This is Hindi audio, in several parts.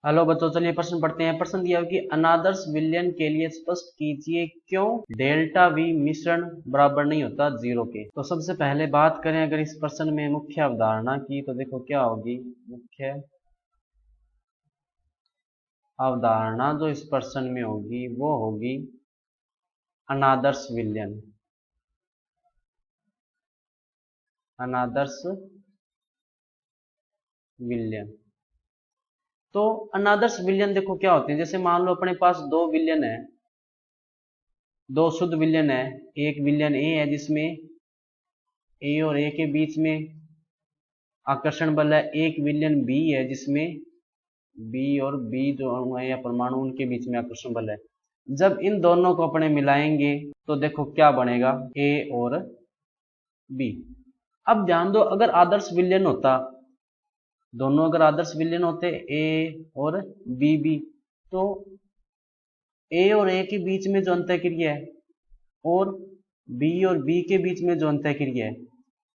हेलो बच्चों, चलिए प्रश्न पढ़ते हैं। प्रश्न दिया है कि अनादर्श विलयन के लिए स्पष्ट कीजिए क्यों डेल्टा वी मिश्रण बराबर नहीं होता जीरो के। तो सबसे पहले बात करें अगर इस प्रश्न में मुख्य अवधारणा की, तो देखो क्या होगी मुख्य अवधारणा जो इस प्रश्न में होगी वो होगी अनादर्श विलयन। अनादर्श विलयन तो अनादर्श विलयन देखो क्या होते हैं। जैसे मान लो अपने पास दो विलयन है, दो शुद्ध विलयन है। एक विलयन ए है जिसमें ए और ए के बीच में आकर्षण बल है। एक विलयन बी है जिसमें बी और बी जो अणु है या परमाणु उनके बीच में आकर्षण बल है। जब इन दोनों को अपने मिलाएंगे तो देखो क्या बनेगा, ए और बी। अब ध्यान दो, अगर आदर्श विलयन होता, दोनों अगर आदर्श विलयन होते ए और बी, तो ए और ए के बीच में जो अंतःक्रिया है और बी और बी के बीच में जो अंतःक्रिया है,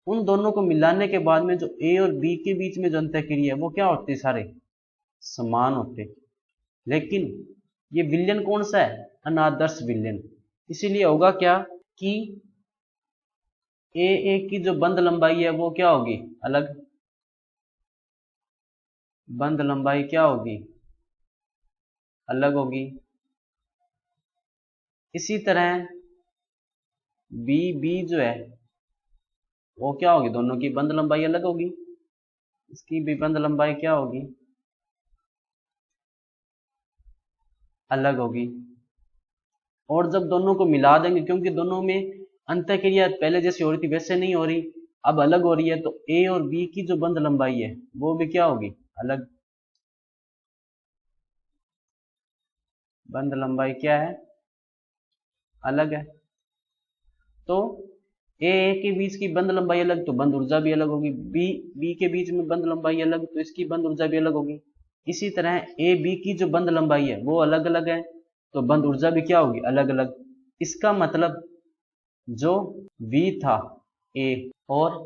उन दोनों को मिलाने के बाद में जो ए और बी के बीच में जो अंतःक्रिया है वो क्या होते, सारे समान होते। लेकिन ये विलयन कौन सा है, अनादर्श विलयन। इसीलिए होगा क्या कि ए की जो बंध लंबाई है वो क्या होगी, अलग। बंध लंबाई क्या होगी, अलग होगी। इसी तरह बी जो है वो क्या होगी, दोनों की बंध लंबाई अलग होगी। इसकी भी बंध लंबाई क्या होगी, अलग होगी। और जब दोनों को मिला देंगे, क्योंकि दोनों में अंतःक्रिया पहले जैसी हो रही थी वैसे नहीं हो रही, अब अलग हो रही है, तो ए और बी की जो बंध लंबाई है वो भी क्या होगी, अलग। बंध लंबाई क्या है, अलग है। तो ए के बीच की बंध लंबाई अलग तो बंध ऊर्जा भी अलग होगी। बी के बीच में बंध लंबाई अलग तो इसकी बंध ऊर्जा भी अलग होगी। इसी तरह ए बी की जो बंध लंबाई है वो अलग अलग है तो बंध ऊर्जा भी क्या होगी, अलग अलग। इसका मतलब जो V था A और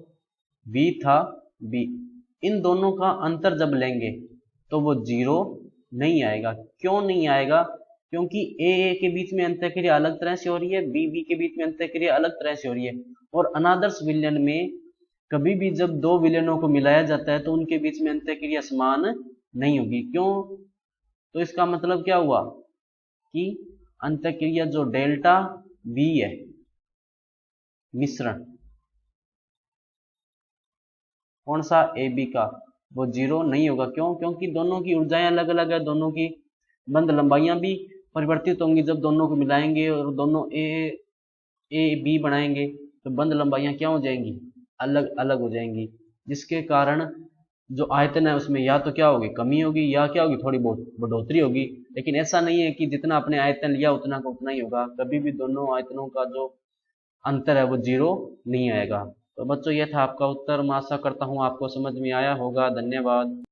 V था B, इन दोनों का अंतर जब लेंगे तो वो जीरो नहीं आएगा। क्यों नहीं आएगा, क्योंकि ए के बीच में अंतःक्रिया अलग तरह से हो रही है, बी के बीच में अंतःक्रिया अलग तरह से हो रही है। और अनादर्श विलयन में कभी भी जब दो विलयनों को मिलाया जाता है तो उनके बीच में अंतःक्रिया समान नहीं होगी। क्यों, तो इसका मतलब क्या हुआ कि अंतःक्रिया जो डेल्टा V है मिश्रण कौन सा, ए बी का, वो जीरो नहीं होगा। क्यों, क्योंकि दोनों की ऊर्जाएं अलग अलग है, दोनों की बंध लंबाइयां भी परिवर्तित होंगी। जब दोनों को मिलाएंगे और दोनों ए बी बनाएंगे तो बंध लंबाइयां क्या हो जाएंगी, अलग अलग हो जाएंगी। जिसके कारण जो आयतन है उसमें या तो क्या होगी, कमी होगी, या क्या होगी, थोड़ी बहुत बढ़ोतरी होगी। लेकिन ऐसा नहीं है कि जितना आपने आयतन लिया उतना का उतना ही होगा। कभी भी दोनों आयतनों का जो अंतर है वो जीरो नहीं आएगा। तो बच्चों ये था आपका उत्तर। मैं आशा करता हूँ आपको समझ में आया होगा। धन्यवाद।